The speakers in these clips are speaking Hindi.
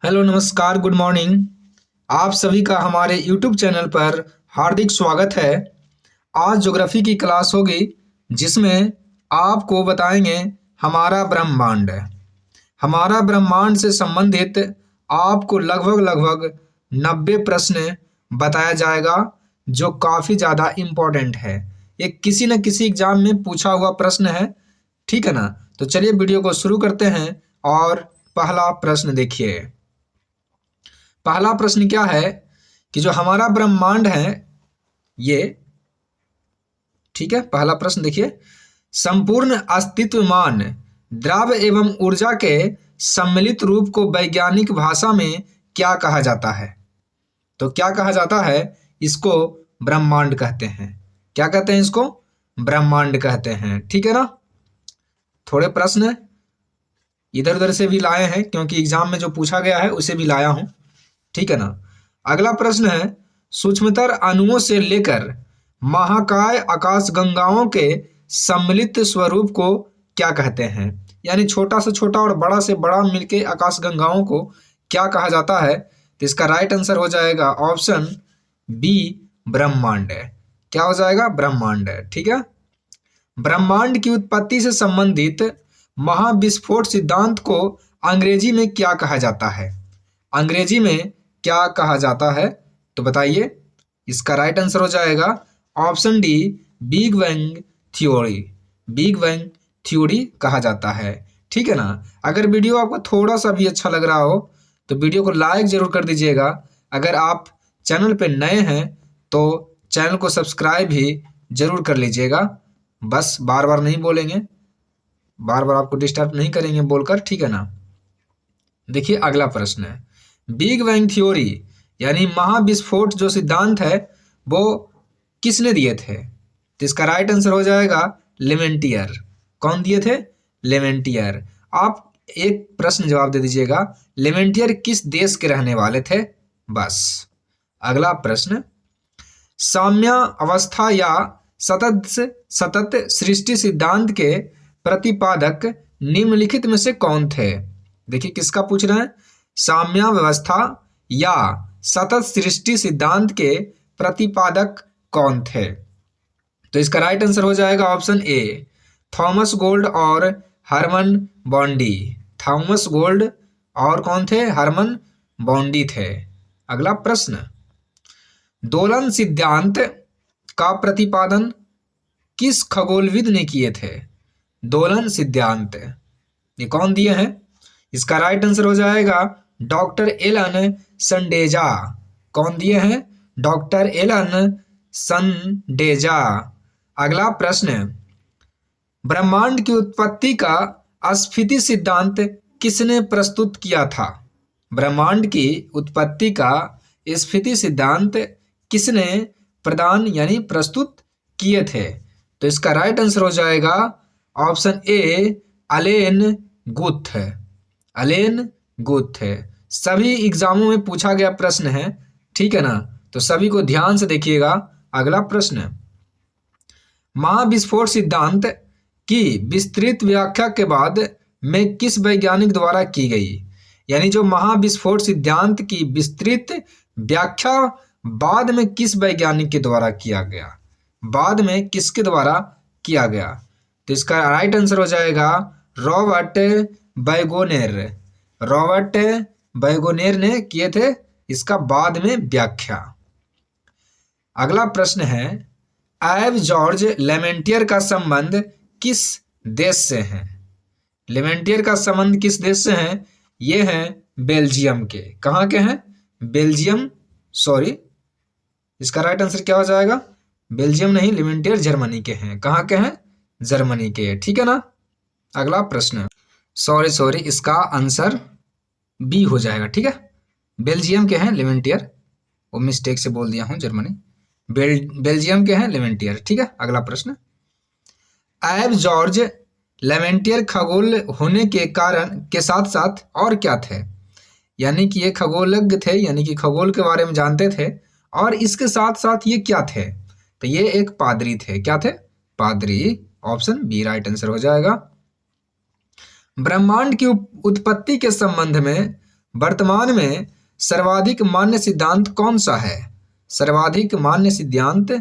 हेलो नमस्कार गुड मॉर्निंग। आप सभी का हमारे यूट्यूब चैनल पर हार्दिक स्वागत है। आज ज्योग्राफी की क्लास होगी जिसमें आपको बताएंगे हमारा ब्रह्मांड। हमारा ब्रह्मांड से संबंधित आपको लगभग 90 प्रश्न बताया जाएगा जो काफ़ी ज़्यादा इम्पोर्टेंट है। ये किसी न किसी एग्जाम में पूछा हुआ प्रश्न है, ठीक है ना। तो चलिए वीडियो को शुरू करते हैं और पहला प्रश्न देखिए। पहला प्रश्न क्या है कि जो हमारा ब्रह्मांड है ये, ठीक है। पहला प्रश्न देखिए, संपूर्ण अस्तित्वमान द्रव्य एवं ऊर्जा के सम्मिलित रूप को वैज्ञानिक भाषा में क्या कहा जाता है? तो क्या कहा जाता है? इसको ब्रह्मांड कहते हैं। क्या कहते हैं इसको? ब्रह्मांड कहते हैं, ठीक है ना। थोड़े प्रश्न इधर उधर से भी लाए हैं क्योंकि एग्जाम में जो पूछा गया है उसे भी लाया हूं, ठीक है ना। अगला प्रश्न है, सूक्ष्मतर अणुओं से लेकर महाकाय आकाशगंगाओं के सम्मिलित स्वरूप को क्या कहते हैं? यानी छोटा से छोटा और बड़ा से बड़ा मिलके आकाशगंगाओं को क्या कहा जाता है? तो इसका राइट आंसर हो जाएगा ऑप्शन बी, ब्रह्मांड। क्या हो जाएगा? ब्रह्मांड, ठीक है। ब्रह्मांड की उत्पत्ति से संबंधित महाविस्फोट सिद्धांत को अंग्रेजी में क्या कहा जाता है? अंग्रेजी में क्या कहा जाता है? तो बताइए। इसका राइट आंसर हो जाएगा option D, big bang theory. Big bang theory कहा जाता है, ठीक है ना। अगर वीडियो आपको थोड़ा सा भी अच्छा लग रहा हो तो वीडियो को लाइक जरूर कर दीजिएगा। अगर आप चैनल पे नए हैं तो चैनल को सब्सक्राइब भी जरूर कर लीजिएगा। बस बार बार नहीं बोलेंगे, बार बार आपको डिस्टर्ब नहीं करेंगे बोलकर, ठीक है ना। देखिए अगला प्रश्न है, बिग बैंग थ्योरी यानी महाविस्फोट जो सिद्धांत है वो किसने दिए थे? तो इसका राइट आंसर हो जाएगा लेवेंटियर। कौन दिए थे? लेवेंटियर। आप एक प्रश्न जवाब दे दीजिएगा, लेवेंटियर किस देश के रहने वाले थे? बस। अगला प्रश्न, साम्य अवस्था या सतत सृष्टि सिद्धांत के प्रतिपादक निम्नलिखित में से कौन थे? देखिए किसका पूछ रहे हैं, साम्य व्यवस्था या सतत सृष्टि सिद्धांत के प्रतिपादक कौन थे? तो इसका राइट आंसर हो जाएगा ऑप्शन ए, थॉमस गोल्ड और हरमन बॉन्डी। थॉमस गोल्ड और कौन थे? हरमन बॉन्डी थे। अगला प्रश्न, दोलन सिद्धांत का प्रतिपादन किस खगोलविद ने किए थे? दोलन सिद्धांत ये कौन दिए हैं? इसका राइट आंसर हो जाएगा डॉक्टर एलन संडेजा। कौन दिए हैं? Doctor Allan Sandage. अगला प्रश्न, ब्रह्मांड की उत्पत्ति का अस्फीति सिद्धांत किसने प्रस्तुत किया था? ब्रह्मांड की उत्पत्ति का स्फीति सिद्धांत किसने प्रदान यानी प्रस्तुत किए थे? तो इसका राइट आंसर हो जाएगा ऑप्शन ए, अलेन गुथ। अलेन गुथ। सभी एग्जामों में पूछा गया प्रश्न है, ठीक है ना। तो सभी को ध्यान से देखिएगा। अगला प्रश्न, महाविस्फोट सिद्धांत की विस्तृत व्याख्या के बाद में किस वैज्ञानिक द्वारा की गई? यानी जो महाविस्फोट सिद्धांत की विस्तृत व्याख्या बाद में किस वैज्ञानिक के द्वारा किया गया? बाद में किसके द्वारा किया गया? तो इसका राइट आंसर हो जाएगा रॉबर्ट बैगोनेर। रॉबर्ट बैगोनेर ने किए थे इसका बाद में व्याख्या। अगला प्रश्न है, एव जॉर्ज लेमेंटियर का संबंध किस देश से है? लेमेंटियर का संबंध किस देश से है? ये हैं बेल्जियम के। कहाँ के हैं? बेल्जियम, सॉरी इसका राइट आंसर क्या हो जाएगा? बेल्जियम नहीं, लेमेंटियर जर्मनी के हैं। कहाँ के हैं? जर्मनी के, ठीक है ना। अगला प्रश्न, सॉरी इसका आंसर बी हो जाएगा, ठीक है। बेल्जियम के हैं लेमेंटियर, वो मिस्टेक से बोल दिया हूँ जर्मनी। बेल्जियम के हैं लेमेंटियर, ठीक है। अगला प्रश्न, एव जॉर्ज लेमेंटियर खगोल होने के कारण के साथ साथ और क्या थे? यानी कि ये खगोलज्ञ थे, यानी कि खगोल के बारे में जानते थे, और इसके साथ साथ ये क्या थे? तो ये एक पादरी थे। क्या थे? पादरी। ऑप्शन बी राइट आंसर हो जाएगा। ब्रह्मांड की उत्पत्ति के संबंध में वर्तमान में सर्वाधिक मान्य सिद्धांत कौन सा है? सर्वाधिक मान्य सिद्धांत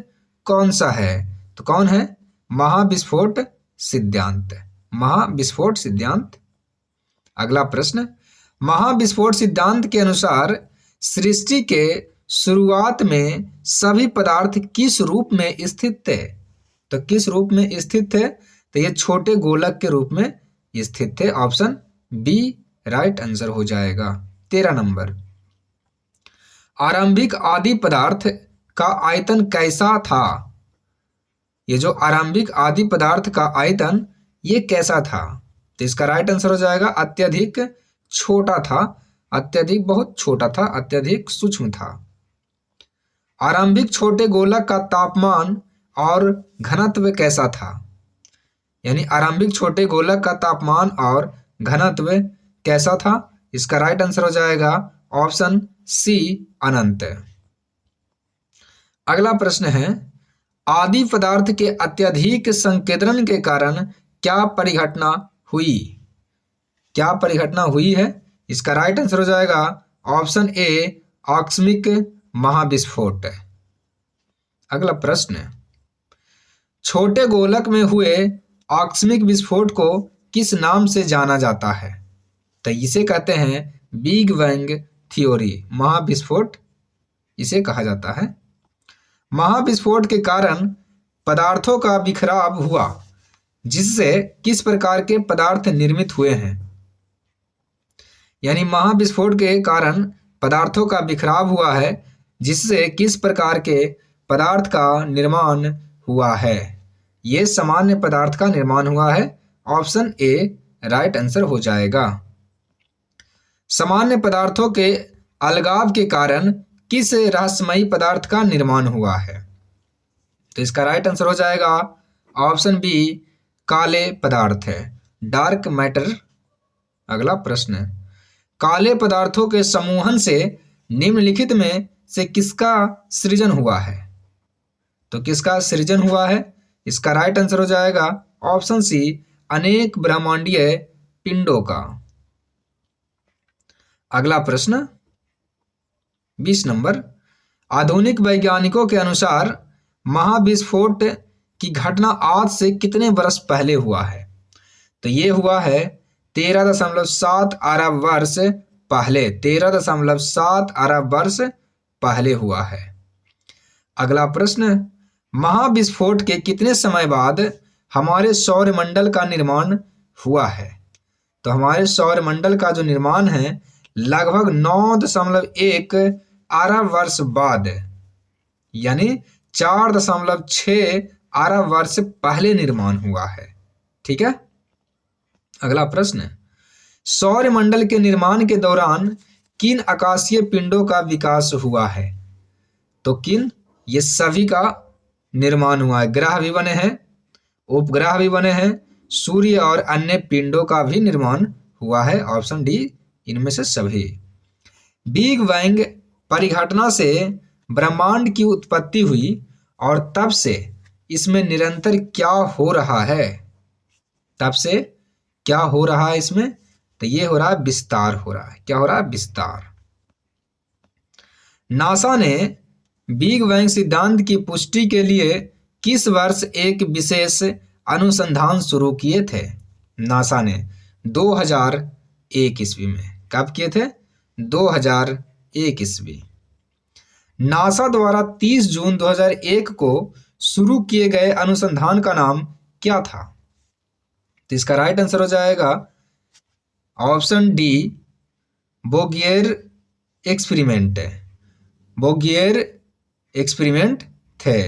कौन सा है? तो कौन है? महाविस्फोट सिद्धांत। महाविस्फोट सिद्धांत। अगला प्रश्न, महाविस्फोट सिद्धांत के अनुसार सृष्टि के शुरुआत में सभी पदार्थ किस रूप में स्थित थे? तो किस रूप में स्थित थे? तो ये छोटे गोलक के रूप में स्थित थे। ऑप्शन बी राइट आंसर हो जाएगा। 13 नंबर, आरंभिक आदि पदार्थ का आयतन कैसा था? ये जो आरंभिक आदि पदार्थ का आयतन ये कैसा था? तो इसका राइट आंसर हो जाएगा अत्यधिक छोटा था। अत्यधिक बहुत छोटा था, अत्यधिक सूक्ष्म था। आरंभिक छोटे गोलक का तापमान और घनत्व कैसा था? यानी आरंभिक छोटे गोलक का तापमान और घनत्व कैसा था? इसका राइट आंसर हो जाएगा ऑप्शन सी अनंत। अगला प्रश्न है, आदि पदार्थ के अत्यधिक संकेंद्रण के कारण क्या परिघटना हुई? क्या परिघटना हुई है? इसका राइट आंसर हो जाएगा ऑप्शन ए आकस्मिक महाविस्फोट। अगला प्रश्न, छोटे गोलक में हुए आकस्मिक विस्फोट को किस नाम से जाना जाता है? तो इसे कहते हैं बिग बैंग थ्योरी। महाविस्फोट इसे कहा जाता है। महाविस्फोट के कारण पदार्थों का बिखराव हुआ, जिससे किस प्रकार के पदार्थ निर्मित हुए हैं? यानी महाविस्फोट के कारण पदार्थों का बिखराव हुआ है, जिससे किस प्रकार के पदार्थ का निर्माण हुआ है? ये सामान्य पदार्थ का निर्माण हुआ है। ऑप्शन ए राइट आंसर हो जाएगा। सामान्य पदार्थों के अलगाव के कारण किस रहस्यमयी पदार्थ का निर्माण हुआ है? तो इसका राइट आंसर हो जाएगा ऑप्शन बी काले पदार्थ है, डार्क मैटर। अगला प्रश्न, काले पदार्थों के समूहन से निम्नलिखित में से किसका सृजन हुआ है? तो किसका सृजन हुआ है? इसका राइट आंसर हो जाएगा ऑप्शन सी अनेक ब्रह्मांडीय पिंडों का। अगला प्रश्न 20 नंबर, आधुनिक वैज्ञानिकों के अनुसार महाविस्फोट की घटना आज से कितने वर्ष पहले हुआ है? तो ये हुआ है 13.7 अरब वर्ष पहले। 13.7 अरब वर्ष पहले हुआ है। अगला प्रश्न, महाविस्फोट के कितने समय बाद हमारे सौरमंडल का निर्माण हुआ है? तो हमारे सौरमंडल का जो निर्माण है लगभग 9.1 अरब वर्ष बाद, यानी 4.6 अरब वर्ष पहले निर्माण हुआ है। ठीक है। अगला प्रश्न, सौरमंडल के निर्माण के दौरान किन आकाशीय पिंडों का विकास हुआ है? तो किन? ये सभी का निर्माण हुआ है। ग्रह भी बने हैं, उपग्रह भी बने हैं, सूर्य और अन्य पिंडों का भी निर्माण हुआ है। ऑप्शन डी इनमें से सभी। बिग बैंग परिघटना से ब्रह्मांड की उत्पत्ति हुई और तब से इसमें निरंतर क्या हो रहा है? तब से क्या हो रहा है इसमें? तो ये हो रहा है विस्तार हो रहा है। क्या हो रहा है? विस्तार। नासा ने बिग बैंग सिद्धांत की पुष्टि के लिए किस वर्ष एक विशेष अनुसंधान शुरू किए थे? नासा ने 2001 ईस्वी में। कब किए थे? 2001 ईस्वी। नासा द्वारा 30 जून 2001 को शुरू किए गए अनुसंधान का नाम क्या था? तो इसका राइट आंसर हो जाएगा ऑप्शन डी बोगियर एक्सपेरिमेंट। बोगियर एक्सपेरिमेंट थे।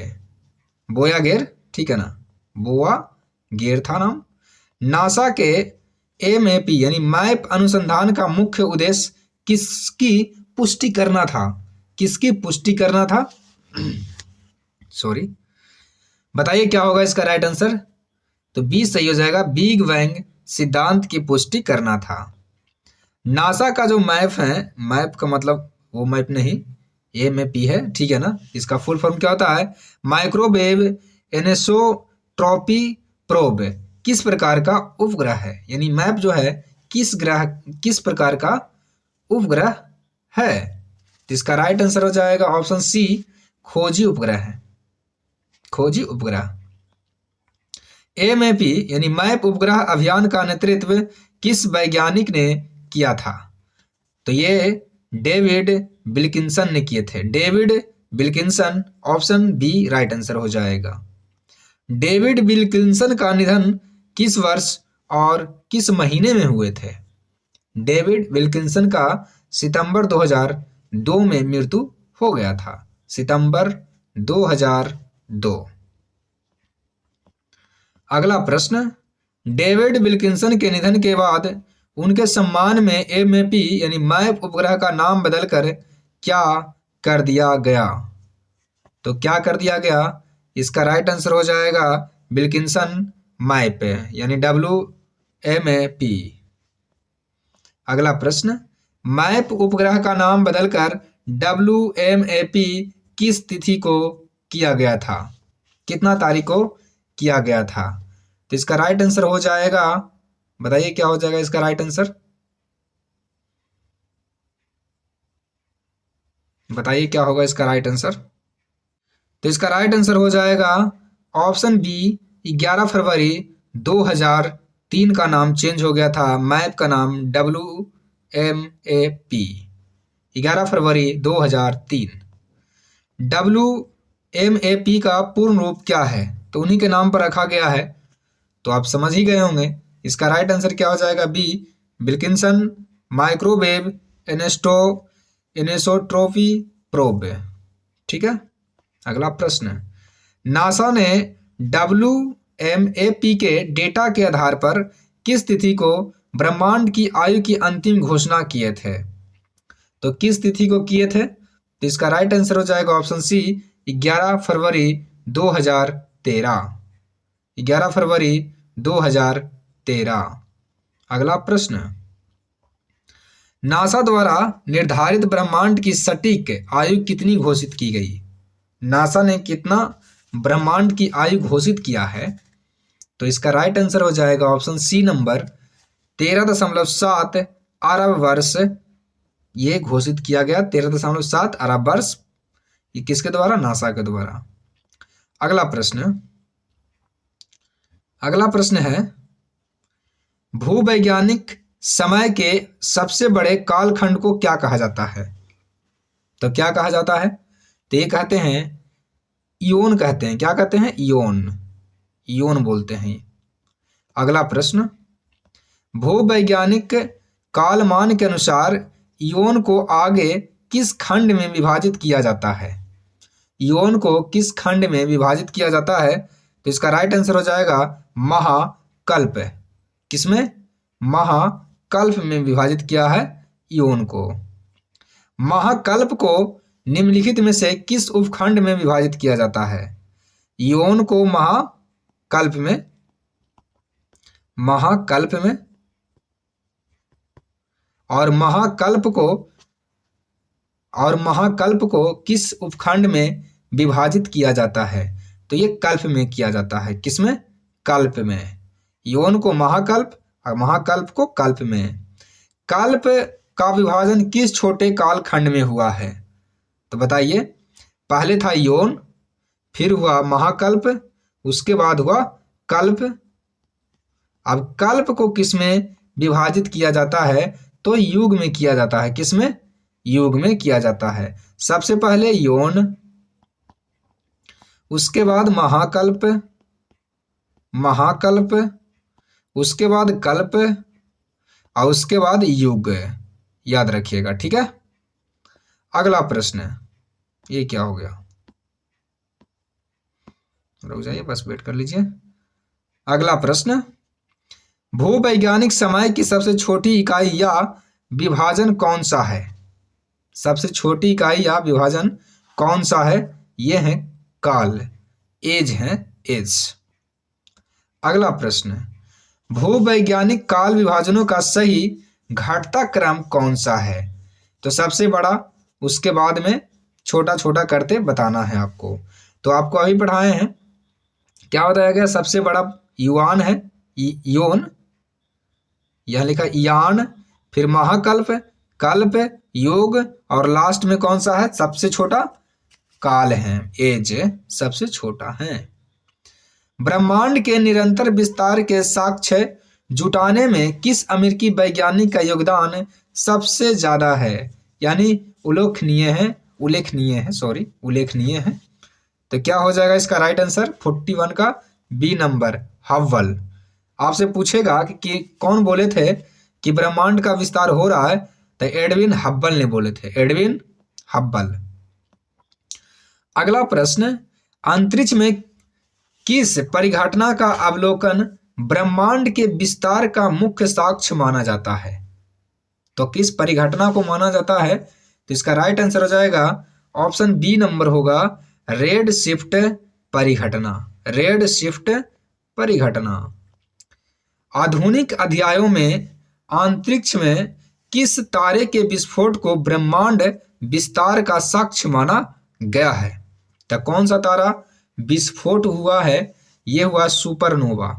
बोयागेर, ठीक है ना, बोआ गेर था नाम। नासा के एमएपी यानी मैप अनुसंधान का मुख्य उद्देश्य किसकी पुष्टि करना था? किसकी पुष्टि करना था? सॉरी, बताइए क्या होगा इसका राइट आंसर? तो बी सही हो जाएगा। बिग बैंग सिद्धांत की पुष्टि करना था। नासा का जो मैप है, मैप का मतलब वो मैप नहीं, एमएपी है, ठीक है ना। इसका फुल फॉर्म क्या होता है? Microwave anisotropy probe. किस प्रकार का उपग्रह है? यानी मैप जो है किस प्रकार का उपग्रह है? तो इसका राइट आंसर हो जाएगा ऑप्शन सी, खोजी उपग्रह है, खोजी उपग्रह। एमएपी यानी मैप उपग्रह अभियान का नेतृत्व किस वैज्ञानिक ने किया था? तो ये डेविड विल्किंसन ने किए थे, David Wilkinson, option B right answer हो जाएगा। डेविड विल्किंसन का निधन किस वर्ष और किस महीने में हुए थे? डेविड विल्किंसन का सितंबर 2002 में मृत्यु हो गया था, सितंबर 2002। अगला प्रश्न, डेविड विल्किंसन के निधन के बाद उनके सम्मान में एमएपी यानी मैप उपग्रह का नाम बदलकर क्या कर दिया गया? तो क्या कर दिया गया? इसका राइट आंसर हो जाएगा विल्किंसन मैप यानी WMAP। अगला प्रश्न, मैप उपग्रह का नाम बदलकर WMAP किस तिथि को किया गया था? कितना तारीख को किया गया था? तो इसका राइट आंसर हो जाएगा, बताइए क्या हो जाएगा इसका राइट आंसर, बताइए क्या होगा इसका राइट आंसर। तो इसका राइट आंसर हो जाएगा ऑप्शन बी, 11 फरवरी 2003 का नाम चेंज हो गया था, मैप का नाम WMAP, 11 फरवरी 2003। WMAP का पूर्ण रूप क्या है? तो उन्हीं के नाम पर रखा गया है, तो आप समझ ही गए होंगे। इसका राइट आंसर क्या हो जाएगा? B, Wilkinson microwave anisotropy probe. ठीक है। अगला प्रश्न, नासा ने WMAP के डेटा के आधार पर किस तिथि को ब्रह्मांड की आयु की अंतिम घोषणा किए थे? तो किस तिथि को किए थे? तो इसका राइट आंसर हो जाएगा ऑप्शन सी, 11 फरवरी 2013, 11 फरवरी 2013। अगला प्रश्न, नासा द्वारा निर्धारित ब्रह्मांड की सटीक आयु कितनी घोषित की गई? नासा ने कितना ब्रह्मांड की आयु घोषित किया है? तो इसका राइट आंसर हो जाएगा ऑप्शन सी नंबर, 13.7 अरब वर्ष ये घोषित किया गया, 13.7 अरब वर्ष। ये किसके द्वारा? नासा के द्वारा। अगला प्रश्न है, भूवैज्ञानिक समय के सबसे बड़े कालखंड को क्या कहा जाता है? तो क्या कहा जाता है? तो ये कहते हैं इयोन कहते हैं। क्या कहते हैं? इयोन बोलते हैं। अगला प्रश्न, भूवैज्ञानिक कालमान के अनुसार इयोन को आगे किस खंड में विभाजित किया जाता है? इयोन को किस खंड में विभाजित किया जाता है? तो इसका राइट आंसर हो जाएगा महाकल्प। किसमें? महाकल्प में विभाजित किया है इयोन को। महाकल्प को निम्नलिखित में से किस उपखंड में विभाजित किया जाता है? इयोन को महाकल्प में और महाकल्प को किस उपखंड में विभाजित किया जाता है? तो ये कल्प में किया जाता है। किसमें? कल्प में। इयोन को महाकल्प और महाकल्प को कल्प में। कल्प का विभाजन किस छोटे कालखंड में हुआ है? तो बताइए। पहले था इयोन, फिर हुआ महाकल्प, उसके बाद हुआ कल्प। अब कल्प को किसमें विभाजित किया जाता है? तो युग में किया जाता है। किसमें? युग में किया जाता है। सबसे पहले इयोन, उसके बाद महाकल्प, उसके बाद कल्प और उसके बाद युग। याद रखिएगा। ठीक है। अगला प्रश्न, ये क्या हो गया? रुक जाइए, बस वेट कर लीजिए। अगला प्रश्न, भूवैज्ञानिक समय की सबसे छोटी इकाई या विभाजन कौन सा है? सबसे छोटी इकाई या विभाजन कौन सा है? ये है काल, एज है, एज। अगला प्रश्न, भूवैज्ञानिक काल विभाजनों का सही घटता क्रम कौन सा है? तो सबसे बड़ा, उसके बाद में छोटा छोटा करते बताना है आपको। तो आपको अभी पढ़ाए हैं, क्या बताया गया? सबसे बड़ा युआन है, इयोन, यह लिखा इयान, फिर महाकल्प, कल्प, युग और लास्ट में कौन सा है सबसे छोटा? काल है, एज सबसे छोटा है। ब्रह्मांड के निरंतर विस्तार के साक्ष्य जुटाने में किस अमेरिकी वैज्ञानिक का योगदान सबसे ज्यादा है? यानी उल्लेखनीय है। तो क्या हो जाएगा इसका राइट आंसर? 41 का बी नंबर, हब्बल। आपसे पूछेगा कि कौन बोले थे कि ब्रह्मांड का विस्तार हो रहा है, तो एडविन हब्बल ने बोले थे, एडविन हब्बल। अगला प्रश्न, अंतरिक्ष में किस परिघटना का अवलोकन ब्रह्मांड के विस्तार का मुख्य साक्ष्य माना जाता है? तो किस परिघटना को माना जाता है? तो इसका राइट आंसर हो जाएगा ऑप्शन बी नंबर होगा, रेड शिफ्ट परिघटना, रेड शिफ्ट परिघटना। आधुनिक अध्यायों में अंतरिक्ष में किस तारे के विस्फोट को ब्रह्मांड विस्तार का साक्ष्य माना गया है? तो कौन सा तारा विस्फोट हुआ है? यह हुआ सुपरनोवा।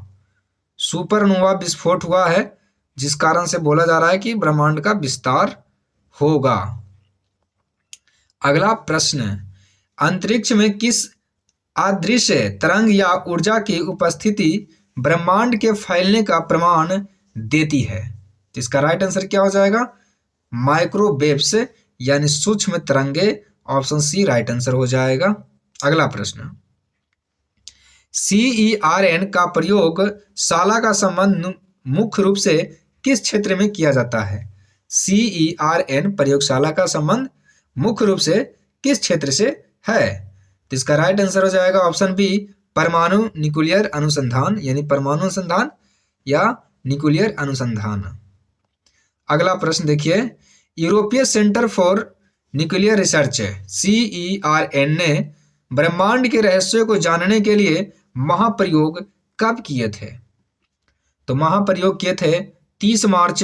सुपरनोवा विस्फोट हुआ है, जिस कारण से बोला जा रहा है कि ब्रह्मांड का विस्तार होगा। अगला प्रश्न, अंतरिक्ष में किस अदृश्य तरंग या ऊर्जा की उपस्थिति ब्रह्मांड के फैलने का प्रमाण देती है? इसका राइट आंसर क्या हो जाएगा? माइक्रोवेव्स यानी सूक्ष्म तरंगे, ऑप्शन सी राइट आंसर हो जाएगा। अगला प्रश्न, CERN का प्रयोगशाला का संबंध मुख्य रूप से किस क्षेत्र में किया जाता है? CERN प्रयोगशाला का संबंध मुख्य रूप से किस क्षेत्र से है? तो इसका राइट आंसर हो जाएगा ऑप्शन बी, परमाणु न्यूक्लियर अनुसंधान, यानी परमाणु अनुसंधान या न्यूक्लियर अनुसंधान। अगला प्रश्न देखिए, यूरोपीय centre for nuclear research CERN ने ब्रह्मांड के रहस्यों को जानने के लिए महाप्रयोग कब किए थे? तो महाप्रयोग किए थे 30 मार्च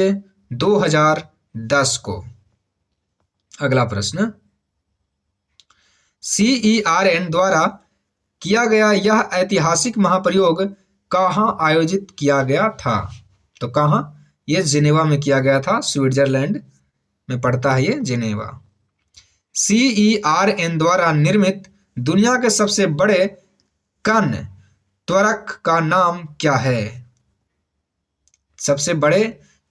2010 को। अगला प्रश्न, CERN द्वारा किया गया यह ऐतिहासिक महाप्रयोग कहाँ आयोजित किया गया था? तो कहाँ? यह जिनेवा में किया गया था, स्विट्जरलैंड में पड़ता है ये जिनेवा। CERN द्वारा निर्मित दुनिया के सबसे बड़े कण त्वरक का नाम क्या है? सबसे बड़े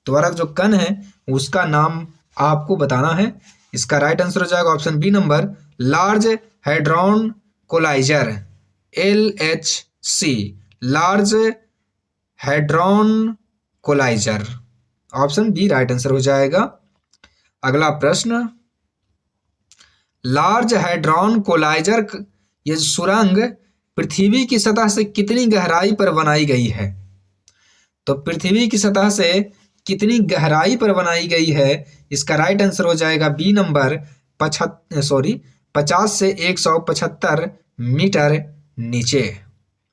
त्वरक जो कण है उसका नाम आपको बताना है। इसका राइट आंसर हो जाएगा option B number, large hadron collider, LHC, large hadron collider, option B right answer हो जाएगा। अगला प्रश्न, लार्ज हैड्रॉन कोलाइजर ये सुरंग पृथ्वी की सतह से कितनी गहराई पर बनाई गई है? तो पृथ्वी की सतह से कितनी गहराई पर बनाई गई है? इसका राइट आंसर हो जाएगा बी नंबर, 50 से 175 मीटर नीचे,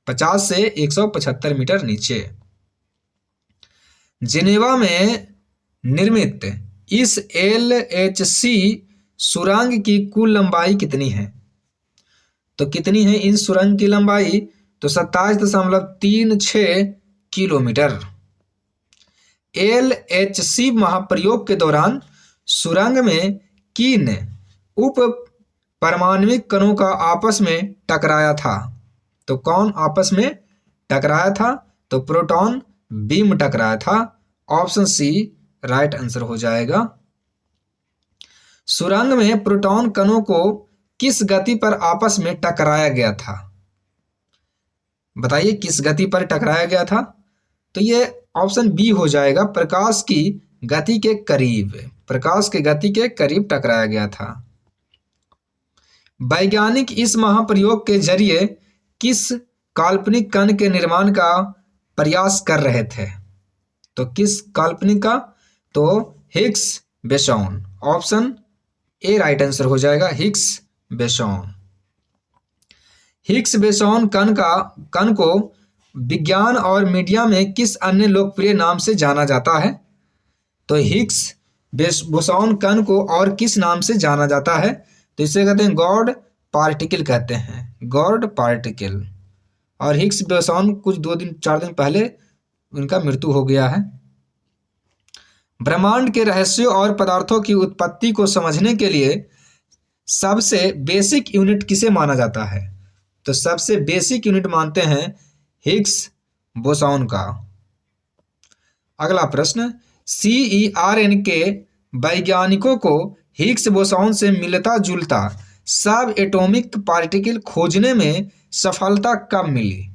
50 से 175 मीटर नीचे। जिनेवा में निर्मित इस LHC सुरंग की कुल लंबाई कितनी है? तो कितनी है इन सुरंग की लंबाई? तो 27.36 किलोमीटर। LHC महाप्रयोग के दौरान सुरंग में किन उप परमाणविक कणों का आपस में टकराया था? तो कौन आपस में टकराया था? तो प्रोटॉन बीम टकराया था, ऑप्शन सी राइट आंसर हो जाएगा। सुरंग में प्रोटॉन कणों को किस गति पर आपस में टकराया गया था? बताइए किस गति पर टकराया गया था? तो ये ऑप्शन बी हो जाएगा, प्रकाश की गति के करीब, प्रकाश की गति के करीब टकराया गया था। वैज्ञानिक इस महाप्रयोग के जरिए किस काल्पनिक कण के निर्माण का प्रयास कर रहे थे? तो किस काल्पनिक का? तो Higgs boson, option A right answer हो जाएगा, हिग्स बोसॉन। हिग्स बोसॉन कण को विज्ञान और मीडिया में किस अन्य लोकप्रिय नाम से जाना जाता है? तो हिग्स बोसॉन कण को और किस नाम से जाना जाता है? तो इसे कहते हैं गॉड पार्टिकल कहते हैं, गॉड पार्टिकल। और हिग्स बोसॉन कुछ 2-4 दिन पहले उनका मृत्यु हो गया है। ब्रह्मांड के रहस्यों और पदार्थों की उत्पत्ति को समझने के लिए सबसे बेसिक यूनिट किसे माना जाता है? तो सबसे बेसिक यूनिट मानते हैं हिग्स बोसॉन का। अगला प्रश्न, CERN के वैज्ञानिकों को हिग्स बोसॉन से मिलता जुलता सब एटॉमिक पार्टिकल खोजने में सफलता कब मिली?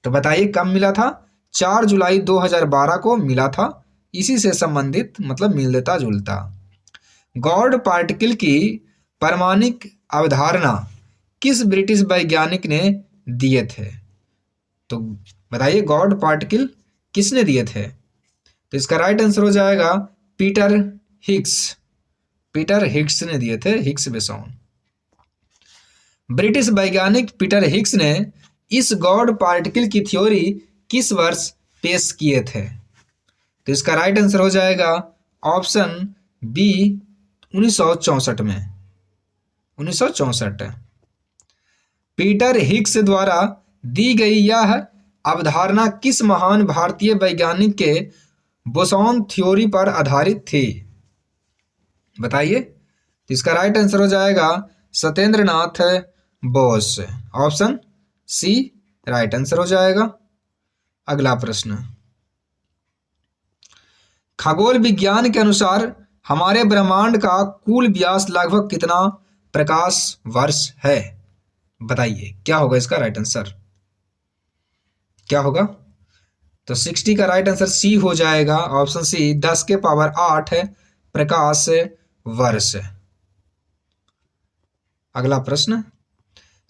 तो बताइए कब मिला था? 4 जुलाई 2012 को मिला था। इसी से संबंधित मतलब मिलता जुलता। गॉड पार्टिकल की परमाणिक अवधारणा किस ब्रिटिश वैज्ञानिक ने दिए थे? तो बताइए गॉड पार्टिकल किसने दिए थे? तो इसका राइट आंसर हो जाएगा पीटर हिग्स। पीटर हिग्स ने दिए थे, हिग्स बोसॉन। ब्रिटिश वैज्ञानिक पीटर हिग्स ने इस गॉड पार्टिकल की थ्योरी किस वर्ष पेश किए थे? तो इसका राइट आंसर हो जाएगा ऑप्शन बी 1964 में। 1964। पीटर हिग्स द्वारा दी गई यह अवधारणा किस महान भारतीय वैज्ञानिक के बोसॉन थ्योरी पर आधारित थी? बताइए। तो इसका राइट आंसर हो जाएगा Satyendra Nath Bose. Option C right answer हो जाएगा। अगला प्रश्न, खगोल विज्ञान के अनुसार हमारे ब्रह्मांड का कुल व्यास लगभग कितना प्रकाश वर्ष है? बताइए क्या होगा इसका राइट आंसर? क्या होगा? तो 60 का राइट आंसर सी हो जाएगा। ऑप्शन सी 10 के पावर 8 प्रकाश वर्ष। अगला प्रश्न,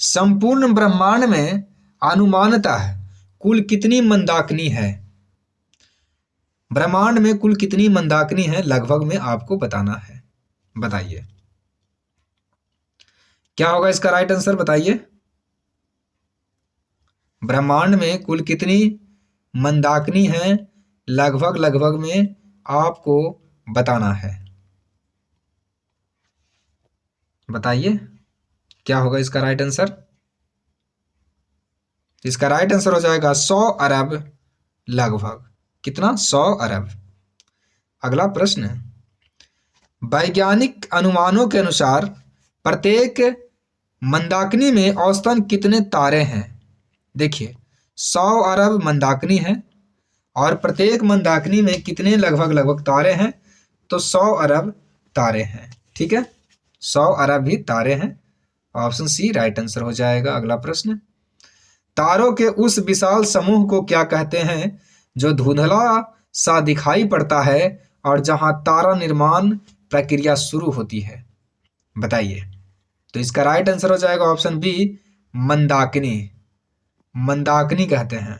संपूर्ण ब्रह्मांड में अनुमानतः कुल कितनी मंदाकिनी है? ब्रह्मांड में कुल कितनी मंदाकिनी है लगभग में आपको बताना है। बताइए क्या होगा इसका राइट आंसर? बताइए ब्रह्मांड में कुल कितनी मंदाकिनी है लगभग में आपको बताना है। बताइए क्या होगा इसका राइट आंसर? इसका राइट आंसर हो जाएगा 100 अरब लगभग। कितना? 100 अरब। अगला प्रश्न, वैज्ञानिक अनुमानों के अनुसार प्रत्येक मंदाकिनी में औसतन कितने तारे हैं? देखिए 100 अरब मंदाकिनी है और प्रत्येक मंदाकिनी में कितने लगभग तारे हैं? तो 100 अरब तारे हैं। ठीक है, 100 अरब भी तारे हैं। ऑप्शन सी राइट आंसर हो जाएगा। अगला प्रश्न, तारों के उस विशाल समूह को क्या कहते हैं जो धुंधला सा दिखाई पड़ता है और जहां तारा निर्माण प्रक्रिया शुरू होती है? बताइए। तो इसका राइट आंसर हो जाएगा ऑप्शन बी मंदाकिनी। मंदाकिनी कहते हैं।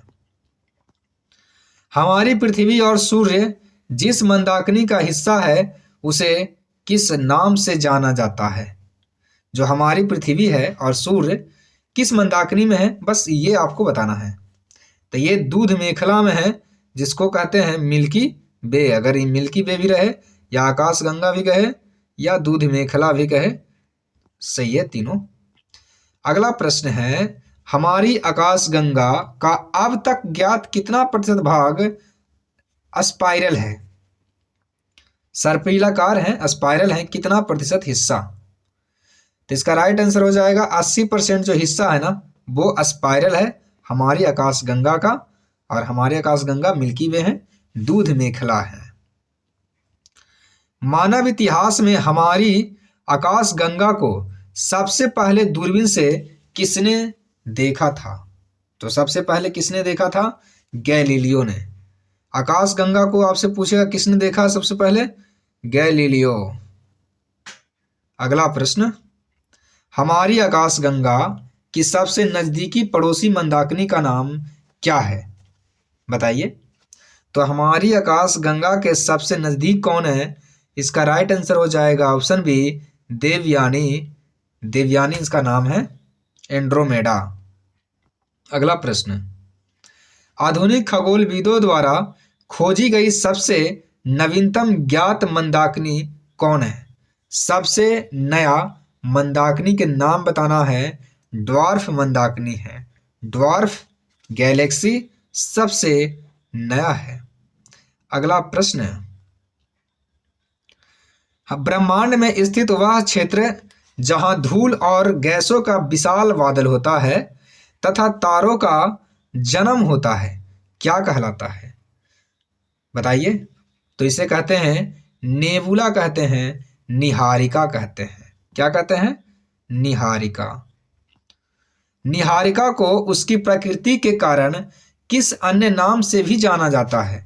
हमारी पृथ्वी और सूर्य जिस मंदाकिनी का हिस्सा है उसे किस नाम से जाना जाता है? जो हमारी पृथ्वी है और सूर्य किस मंदाकिनी में है, बस ये आपको बताना है। तो ये दूध मेखला में है जिसको कहते हैं मिल्की वे। अगर ये मिल्की वे भी रहे या आकाश गंगा भी कहे या दूध मेखला भी कहे, सही है तीनों। अगला प्रश्न है, हमारी आकाश गंगा का अब तक ज्ञात कितना प्रतिशत भाग स्पाइरल है? सर्पिलाकार है, स्पाइरल है, कितना प्रतिशत हिस्सा? तो इसका राइट आंसर हो जाएगा 80% जो हिस्सा है ना वो स्पाइरल है हमारी आकाश गंगा का। और हमारी आकाश गंगा मिल्की वे है, दूध मेखला है। मानव इतिहास में हमारी आकाश गंगा को सबसे पहले दूरबीन से किसने देखा था? तो सबसे पहले किसने देखा था? गैलीलियो ने। आकाश गंगा को आपसे पूछेगा किसने देखा सबसे पहले? गैलीलियो। अगला प्रश्न, हमारी आकाश गंगा की सबसे नजदीकी पड़ोसी मंदाकिनी का नाम क्या है? बताइए। तो हमारी आकाश गंगा के सबसे नजदीक कौन है? इसका राइट आंसर हो जाएगा ऑप्शन बी देवयानी। देवयानी इसका नाम है, एंड्रोमेडा। अगला प्रश्न, आधुनिक खगोलविदों द्वारा खोजी गई सबसे नवीनतम ज्ञात मंदाकिनी कौन है? सबसे नया मंदाकिनी के नाम बताना है। ड्वार्फ मंदाकिनी है। ड्वार्फ गैलेक्सी सबसे नया है। अगला प्रश्न, ब्रह्मांड में स्थित वह क्षेत्र जहां धूल और गैसों का विशाल बादल होता है तथा तारों का जन्म होता है क्या कहलाता है? बताइए। तो इसे कहते हैं नेबुला कहते हैं, निहारिका कहते हैं। क्या कहते हैं? निहारिका। निहारिका को उसकी प्रकृति के कारण किस अन्य नाम से भी जाना जाता है?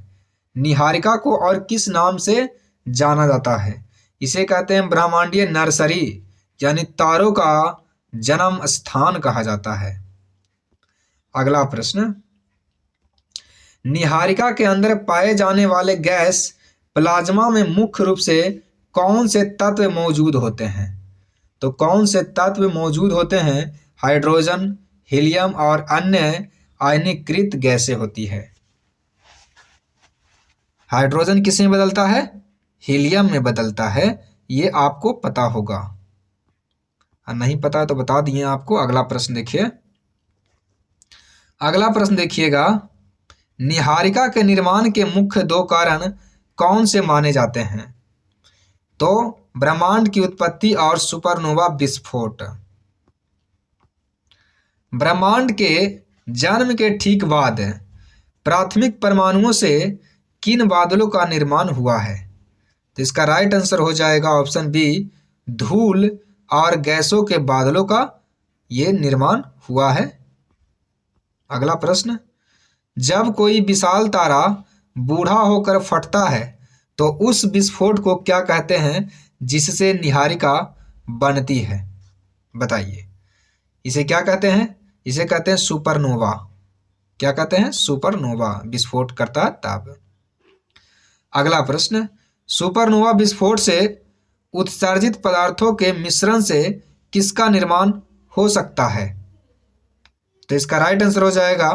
निहारिका को और किस नाम से जाना जाता है? इसे कहते हैं ब्रह्मांडीय नर्सरी, यानी तारों का जन्म स्थान कहा जाता है। अगला प्रश्न, निहारिका के अंदर पाए जाने वाले गैस प्लाज्मा में मुख्य रूप से कौन से तत्व मौजूद होते हैं? तो कौन से तत्व मौजूद होते हैं? हाइड्रोजन, हीलियम और अन्य आयनीकृत गैसें होती है। हाइड्रोजन किस में बदलता है? हीलियम में बदलता है। ये आपको पता होगा, और नहीं पता तो बता दिए आपको। अगला प्रश्न देखिए। अगला प्रश्न देखिएगा, निहारिका के निर्माण के मुख्य दो कारण कौन से माने जाते हैं? तो ब्रह्मांड की उत्पत्ति और सुपरनोवा विस्फोट। ब्रह्मांड के जन्म के ठीक बाद प्राथमिक परमाणुओं से किन बादलों का निर्माण हुआ है? तो इसका राइट आंसर हो जाएगा ऑप्शन बी, धूल और गैसों के बादलों का ये निर्माण हुआ है। अगला प्रश्न, जब कोई विशाल तारा बूढ़ा होकर फटता है तो उस विस्फोट को क्या कहते हैं जिससे निहारिका बनती है? बताइए। इसे क्या कहते हैं? इसे कहते हैं सुपरनोवा। क्या कहते हैं? सुपरनोवा। विस्फोट करता है तब। अगला प्रश्न, सुपरनोवा विस्फोट से उत्सर्जित पदार्थों के मिश्रण से किसका निर्माण हो सकता है? तो इसका राइट आंसर हो जाएगा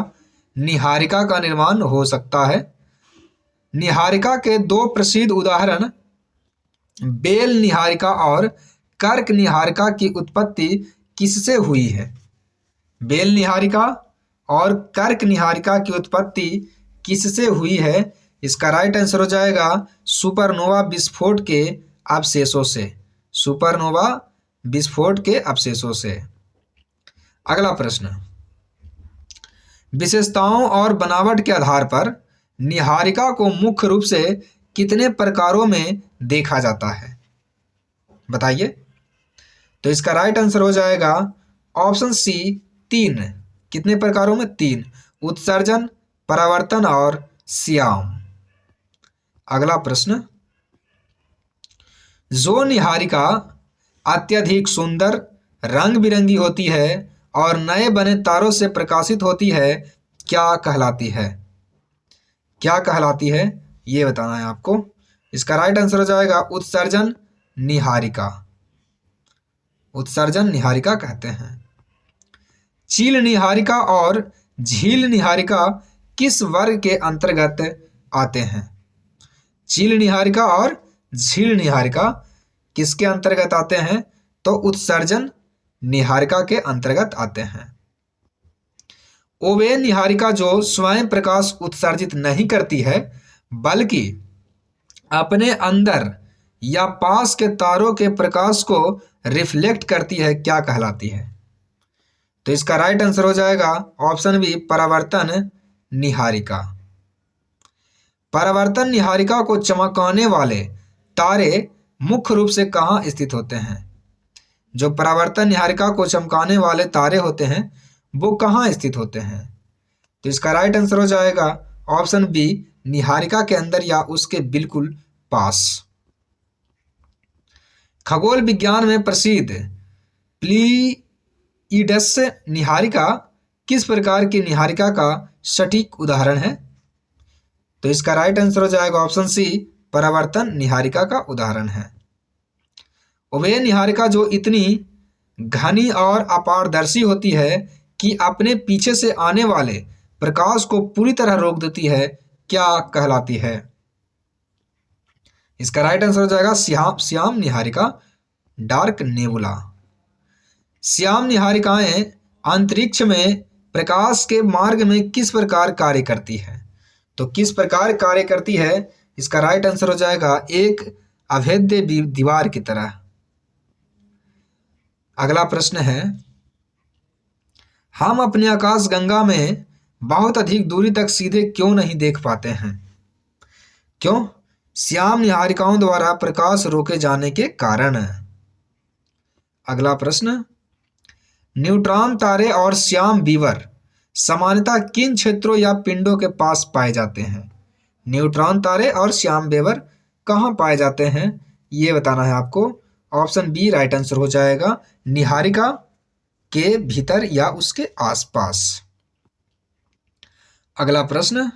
निहारिका का निर्माण हो सकता है। निहारिका के दो प्रसिद्ध उदाहरण बेल निहारिका और कर्क निहारिका की उत्पत्ति किससे हुई है? बेल निहारिका और कर्क निहारिका की उत्पत्ति किससे हुई है? इसका राइट आंसर हो जाएगा सुपरनोवा विस्फोट के अवशेषों से। सुपरनोवा विस्फोट के अवशेषों से। अगला प्रश्न, विशेषताओं और बनावट के आधार पर निहारिका को मुख्य रूप से कितने प्रकारों में देखा जाता है? बताइए। तो इसका राइट आंसर हो जाएगा ऑप्शन सी, 3। कितने प्रकारों में? 3। उत्सर्जन, परावर्तन और श्याम। अगला प्रश्न, जो निहारिका अत्यधिक सुंदर, रंग बिरंगी होती है और नए बने तारों से प्रकाशित होती है, क्या कहलाती है? क्या कहलाती है ये बताना है आपको। इसका राइट आंसर हो जाएगा उत्सर्जन निहारिका। उत्सर्जन निहारिका कहते हैं। चील निहारिका और झील निहारिका किस वर्ग के अंतर्गत आते हैं? चील निहारिका और झील निहारिका किसके अंतर्गत आते हैं? तो उत्सर्जन निहारिका के अंतर्गत आते हैं। ओवे निहारिका जो स्वयं प्रकाश उत्सर्जित नहीं करती है बल्कि अपने अंदर या पास के तारों के प्रकाश को रिफ्लेक्ट करती है, क्या कहलाती है? तो इसका राइट आंसर हो जाएगा ऑप्शन बी, परावर्तन निहारिका। परावर्तन निहारिका को चमकाने वाले तारे मुख्य रूप से कहाँ स्थित होते हैं? जो परावर्तन निहारिका को चमकाने वाले तारे होते हैं वो कहाँ स्थित होते हैं? तो इसका राइट आंसर हो जाएगा ऑप्शन बी, निहारिका के अंदर या उसके बिल्कुल पास। खगोल विज्ञान में प्रसिद्ध प्लीइडस निहारिका किस प्रकार की निहारिका का सटीक उदाहरण है? तो इसका राइट आंसर हो जाएगा ऑप्शन सी, परावर्तन निहारिका का उदाहरण है। वह निहारिका जो इतनी घनी और अपारदर्शी होती है कि अपने पीछे से आने वाले प्रकाश को पूरी तरह रोक देती है, क्या कहलाती है? इसका राइट आंसर हो जाएगा श्याम निहारिका, डार्क नेबुला। श्याम निहारिकाएं अंतरिक्ष में प्रकाश के मार्ग में किस प्रकार कार्य करती है? तो किस प्रकार कार्य करती है? इसका राइट आंसर हो जाएगा 1, अभेद्य दीवार की तरह। अगला प्रश्न है, हम अपनी आकाशगंगा में बहुत अधिक दूरी तक सीधे क्यों नहीं देख पाते हैं? क्यों? श्याम निहारिकाओं द्वारा प्रकाश रोके जाने के कारण। अगला प्रश्न, न्यूट्रॉन तारे और श्याम बीवर सामान्यतः किन क्षेत्रों या पिंडों के पास पाए जाते हैं? न्यूट्रॉन तारे और श्याम बीवर कहाँ पाए जाते हैं, ये बताना है आपको। ऑप्शन बी राइट आंसर हो जाएगा, निहारिका के भीतर या उसके आसपास। अगला प्रश्न,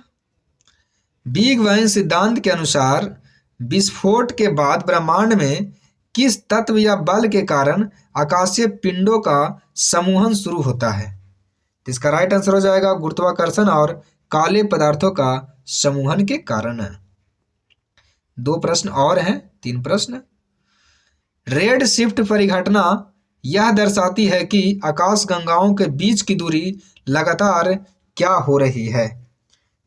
बिग बैंग सिद्धांत के अनुसार विस्फोट के बाद ब्रह्मांड में किस तत्व या बल के कारण आकाशीय पिंडों का समूहन शुरू होता है? तो इसका राइट आंसर हो जाएगा गुरुत्वाकर्षण और काले पदार्थों का समूहन के कारण। 2 प्रश्न और हैं, 3 प्रश्न। रेड शिफ्ट परिघटना यह दर्शाती है कि आकाशगंगाओं के बीच की दूरी लगातार क्या हो रही है?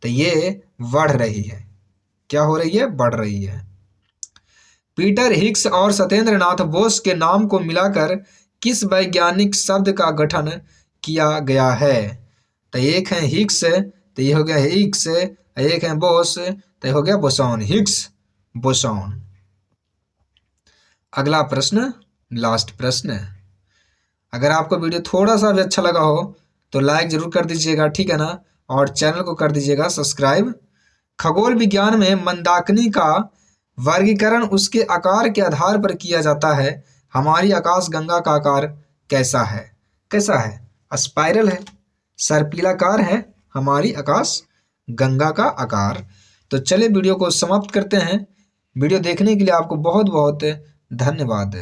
तो ये बढ़ रही है। क्या हो रही है? बढ़ रही है। पीटर हिग्स और सत्येंद्र नाथ बोस के नाम को मिलाकर किस वैज्ञानिक शब्द का गठन किया गया है? तो एक है हिग्स, तो ये हो गया हिग्स, एक है बोस, तो ये हो गया बोसॉन, हिग्स बोसॉन। अगला प्रश्न, लास्ट प्रश्न। अगर आपको वीडियो थोड़ा सा भी अच्छा लगा हो तो लाइक जरूर कर दीजिएगा, ठीक है ना, और चैनल को कर दीजिएगा सब्सक्राइब। खगोल विज्ञान में मंदाकिनी का वर्गीकरण उसके आकार के आधार पर किया जाता है। हमारी आकाशगंगा का आकार कैसा है? कैसा है? स्पाइरल है, सर्पिलाकार है हमारी आकाश गंगा का आकार। तो चलिए वीडियो को समाप्त करते हैं। वीडियो देखने के लिए आपको बहुत बहुत धन्यवाद।